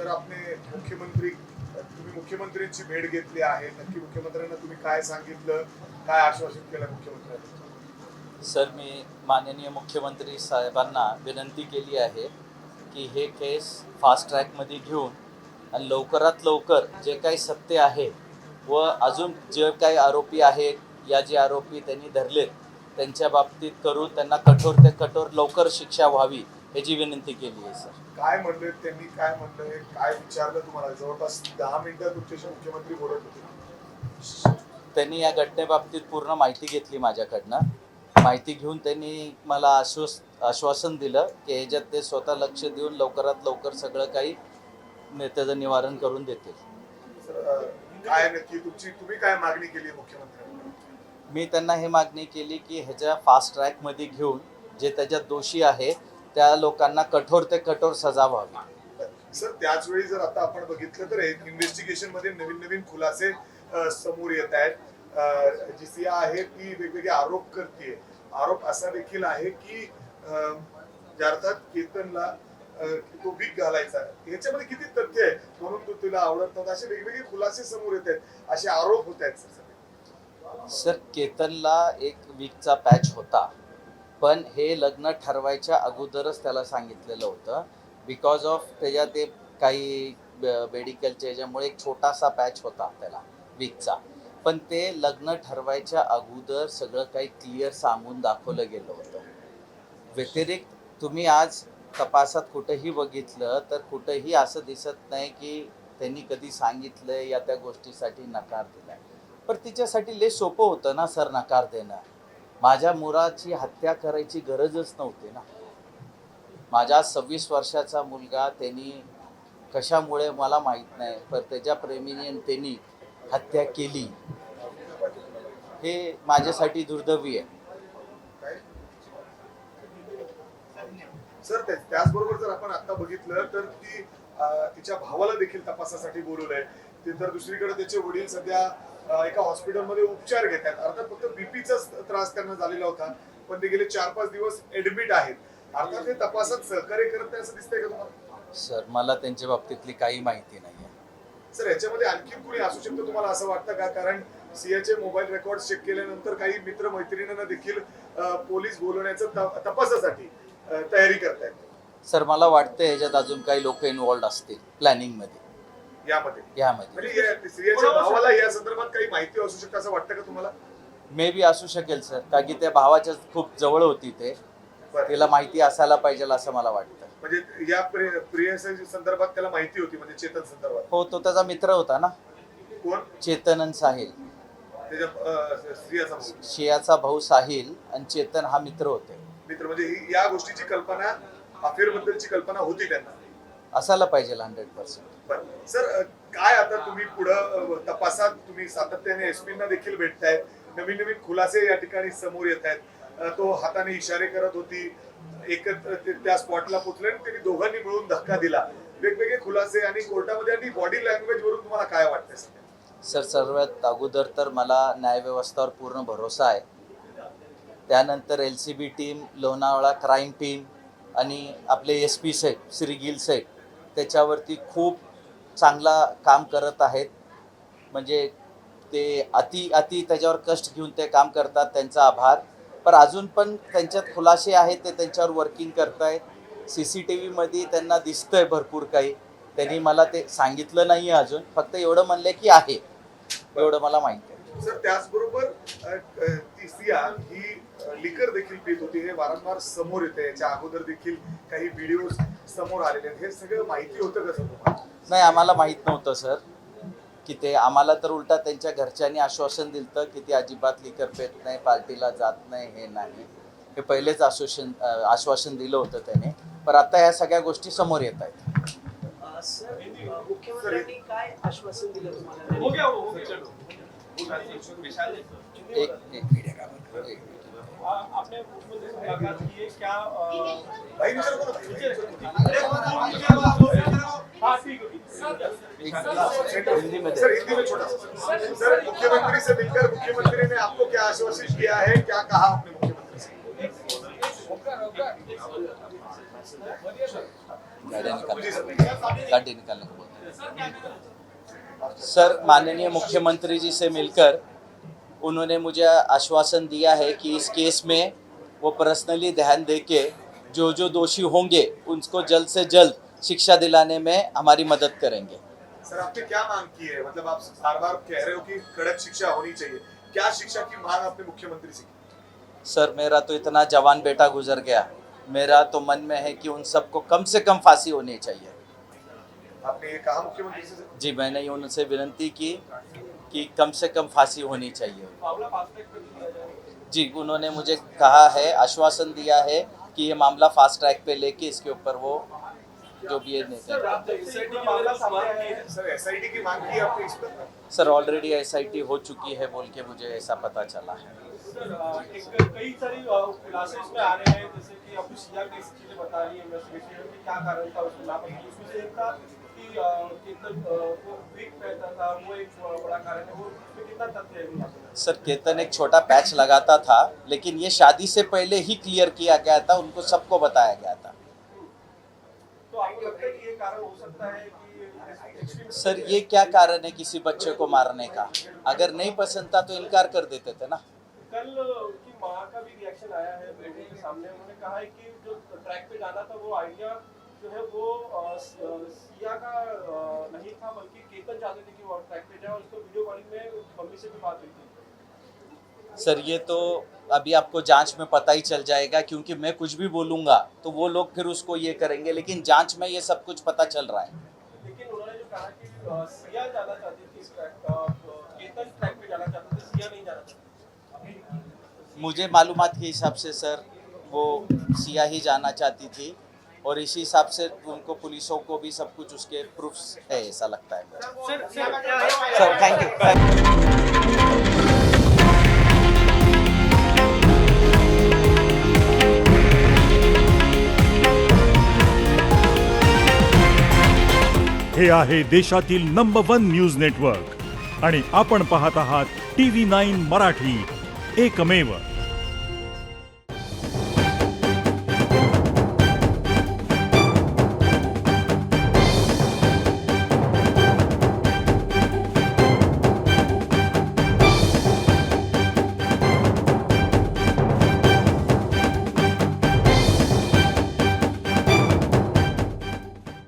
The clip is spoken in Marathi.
आपने तुम्ही मुख्यमंत्र्यांची भेट घेतली आहे, नक्की मुख्यमंत्र्यांना तुम्ही काय सांगितलं, काय आश्वासित केलं मुख्यमंत्र्यांनी? सर, मी माननीय मुख्यमंत्री साहेबांना विनंती केली आहे की हे केस फास्ट ट्रॅकमध्ये घेऊन आणि लवकरात लवकर जे काही सत्य आहे व अजून जे काही आरोपी आहेत या जे आरोपी त्यांनी धरलेत त्यांच्या बाबतीत करून त्यांना कठोर ते कठोर लवकर शिक्षा व्हावी याची विनंती केली आहे. सर, काय म्हणले त्यांनी, काय म्हणले, काय विचारलं तुम्हाला? जवळपास 10 मिनिटं तुमच्याशी मुख्यमंत्री बोलत होते. त्यांनी या घटनेबाबतीत पूर्ण माहिती घेतली माझ्याकडनं. माहिती घेऊन त्यांनी मला आश्वासन दिलं की ह्याच्यात ते स्वतः लक्ष देऊन लवकरात लवकर सगळं काही त्याचं निवारण करून देतील. काय नक्की तुम्ही काय मागणी केली मुख्यमंत्र्यांना? मी त्यांना हे मागणी केली की ह्याच्या फास्ट ट्रॅकमध्ये घेऊन जे त्याच्यात दोषी आहे त्या लोकांना कठोर ते कठोर सजा व्हावी. सर, त्याच वेळी जर आता आपण बघितलं तर इन्व्हेस्टिगेशन मध्ये नवीन नवीन खुलासे समोर येत आहेत. जी सिया आहे ती वेगवेगळे आरोप करते. आरोप असा देखील आहे की अर्थात केतनला तो विग घालायचा, ह्याच्यामध्ये किती तथ्य आहे म्हणून तो तिला आवडत नव्हता, असे वेगवेगळे खुलासे समोर येत आहेत, असे आरोप होत आहेत. सर, केतनला एक वीकचा पॅच होता, पण हे लग्न ठरवायच्या अगोदरच त्याला सांगितलेलं होतं. बिकॉज ऑफ त्याच्या ते काही मेडिकलच्या याच्यामुळे एक छोटासा पॅच होता त्याला वीकचा, पण ते लग्न ठरवायच्या अगोदर सगळं काही क्लिअर सांगून दाखवलं गेलं होतं. व्यतिरिक्त तुम्ही आज तपासात कुठंही बघितलं तर कुठंही असं दिसत नाही की त्यांनी कधी सांगितलं या त्या गोष्टीसाठी नकार दिला. पण तिच्यासाठी लय सोपं होतं ना सर नकार देणं. माझ्या मुलाची हत्या करायची गरजच नव्हती ना. माझा 26 वर्षाचा मुलगा त्यांनी कशामुळे मला माहीत नाही, पण त्याच्या प्रेमीने त्यांनी हत्या केली हे माझ्यासाठी दुर्दैवी आहे. सर, त्याचबरोबर जर आपण आता बघितलं तर तिच्या भावाला देखील तपासासाठी बोलवलंय. ते तर दुसरीकडे त्याचे वडील सध्या एका हॉस्पिटलमध्ये उपचार घेत आहेत. अर्थात फक्त बीपीचाच त्रास त्यांना झालेला होता, पण ते गेले 4-5 दिवस ऍडमिट आहेत. अर्थात ते तपासात सहकार्य करत नाही असं दिसतंय का तुम्हाला? सर, मला त्यांच्या बाबतीतली काही माहिती नाही आहे. सर, याच्यामध्ये आणखी कुणी असू शकतं तुम्हाला असं वाटतं का? कारण सियाचे मोबाईल रेकॉर्ड चेक केल्यानंतर काही मित्र मैत्रिणींना देखील पोलीस बोलवण्याचं तपासासाठी तयारी करतायत. सर, मला वाटतं ह्याच्यात अजून काही लोक इन्व्हॉल्ड असतील प्लॅनिंग मध्ये. म्हणजे सियाच्या भावाला या संदर्भात काही माहिती असू शकते असं वाटतं का तुम्हाला? मे बी असू शकेल सर, का की त्या भावाच्या खूप जवळ होती ते, तिला माहिती असायला पाहिजे असं मला वाटतं. म्हणजे या प्रियसी संदर्भात त्याला माहिती होती, म्हणजे चेतन संदर्भात? हो, तो त्याचा मित्र होता ना. कोण? चेतन आणि साहिल. शियाचा भाऊ साहिल आणि चेतन हा मित्र होते. मित्र म्हणजे या गोष्टीची कल्पना, अफेअर बद्दलची कल्पना होती त्यांना? असायला पाहिजे 100%. सर, काय आता तुम्ही पुढं तपासात तुम्ही सातत्याने एसपींना देखील भेटताय, नवीन नवीन खुलासे या ठिकाणी समोर येत आहेत. तो हाताने इशारे करत होती, एकत्र त्या स्पॉटला पोहोचले आणि त्यांनी दोघांनी मिळून धक्का दिला, वेगवेगळे खुलासे आणि कोर्टामध्ये आणि बॉडी लँग्वेज वरून तुम्हाला काय वाटतंय? सर, सर्वात अगोदर तर मला न्यायव्यवस्थेवर पूर्ण भरोसा आहे. त्यानंतर LCB team, Lonavala crime team आणि आपले SP साहेब श्री गिल साहेब त्याच्यावरती खूप चांगला काम करत आहेत. म्हणजे ते अति त्याच्यावर कष्ट घेऊन ते काम करतात, त्यांचा आभार. पण अजून पण त्यांच्यात खुलासे आहेत, ते त्यांच्यावर वर्किंग करतायत. CCTV मध्ये त्यांना दिसतंय भरपूर काही. त्यांनी मला ते सांगितलं नाही अजून, फक्त एवढं म्हणले की आहे, एवढं मला माहिती आहे. सर, त्याचबरोबर ती सिया ही लिकर देखील पीत होती, हे वारंवार समोर येते. याच्या अगोदर देखील काही व्हिडिओ समोर आलेले आहेत. हे सगळं माहिती होतं का सर तुम्हाला? नाही, आम्हाला माहित नव्हतं सर की ते. आम्हाला तर उलटा त्यांच्या घरच्यांनी आश्वासन दिलं की ती अजिबात लिकर पेत नाही, पार्टीला जात नाही, हे नाही. हे पहिलेच आश्वासन दिलं होतं त्याने, पण आता ह्या सगळ्या गोष्टी समोर येत आहेत. सर, मुख्यमंत्र्यांनी काय आश्वासन दिलं तुम्हाला? एक मीडिया का आपने मुख्यमंत्री से मुलाकात की है क्या? हिंदी में सर, हिंदी में छोटा सर, मुख्यमंत्री से मिलकर मुख्यमंत्री ने आपको क्या आश्वासित किया है, क्या कहा आपने मुख्यमंत्री से? गाड़ी निकालने को बोला। सर, माननीय मुख्यमंत्री जी से मिलकर उन्होंने मुझे आश्वासन दिया है कि इस केस में वो पर्सनली ध्यान देके जो जो दोषी होंगे उनको जल्द से जल्द शिक्षा दिलाने में हमारी मदद करेंगे। सर आपने क्या मांग की है, मतलब आप बार बार कह रहे हो कि कड़क शिक्षा होनी चाहिए, क्या शिक्षा की मांग आपने मुख्यमंत्री से की? सर, मेरा तो इतना जवान बेटा गुजर गया, मेरा तो मन में है कि उन सबको कम से कम फांसी होनी चाहिए। आपने ये कहा मुख्यमंत्री से? जी, मैंने उनसे विनती की कि कम से कम फांसी होनी चाहिए। मामला फास्ट ट्रैक पे दिया जाए। जी, उन्होंने मुझे कहा है, आश्वासन दिया है कि ये मामला फास्ट ट्रैक पे लेके इसके ऊपर वो जो भी है सर, आप SIT का मामला सामने आया है। सर एसआईटी की मांग की आपने इस पर? सर, ऑलरेडी SIT हो चुकी है बोल के मुझे ऐसा पता चला है। सर, कई सारी खुलासे इसमें आ रहे हैं, जैसे कि आपको सिया की चीजें बता रही है इन्वेस्टिगेशन में, क्या कारण था उसको लापरवाही, उसमें से एक था कि केतन वो वीक रहता था, वो एक बड़ा कारण है, वो उसमें कितना तथ्य है? सर, केतन एक छोटा पैच लगाता था, लेकिन ये शादी से पहले ही क्लियर किया गया था, उनको सबको बताया गया था। तो आपको लगता है कि ये कारण हो सकता है कि extreme- सर, ये क्या कारण है किसी बच्चे को मारने का? अगर नहीं पसंद था तो इनकार कर देते थे ना। कल की माँ का भी रिएक्शन आया है बेटे के सामने, उन्होंने कहा है कि जो ट्रैक पे जाना था वो आइडिया जो है वो सिया का नहीं था, बल्कि केतन चाहते थे कि वो ट्रैक पे जाए, और उसको वीडियो कॉलिंग में मम्मी से भी बात हुई थी। सर, ये तो अभी आपको जांच में पता ही चल जाएगा, क्योंकि मैं कुछ भी बोलूँगा तो वो लोग फिर उसको ये करेंगे, लेकिन जांच में ये सब कुछ पता चल रहा है। लेकिन उन्होंने जो कहा कि सिया जाना चाहती थी इस ट्रैक, केतन ट्रैक पे जाना चाहते थे, सिया नहीं जाना चाहती। मुझे मालूमात के हिसाब से सर वो सिया ही जाना चाहती थी, और इसी हिसाब से उनको पुलिसों को भी सब कुछ उसके प्रूफ्स है ऐसा लगता है मुझे। Sir, thank you. हे आहे देशातील नंबर 1 न्यूज नेटवर्क आणि आपण पाहत आहात TV9 मराठी, एकमेव।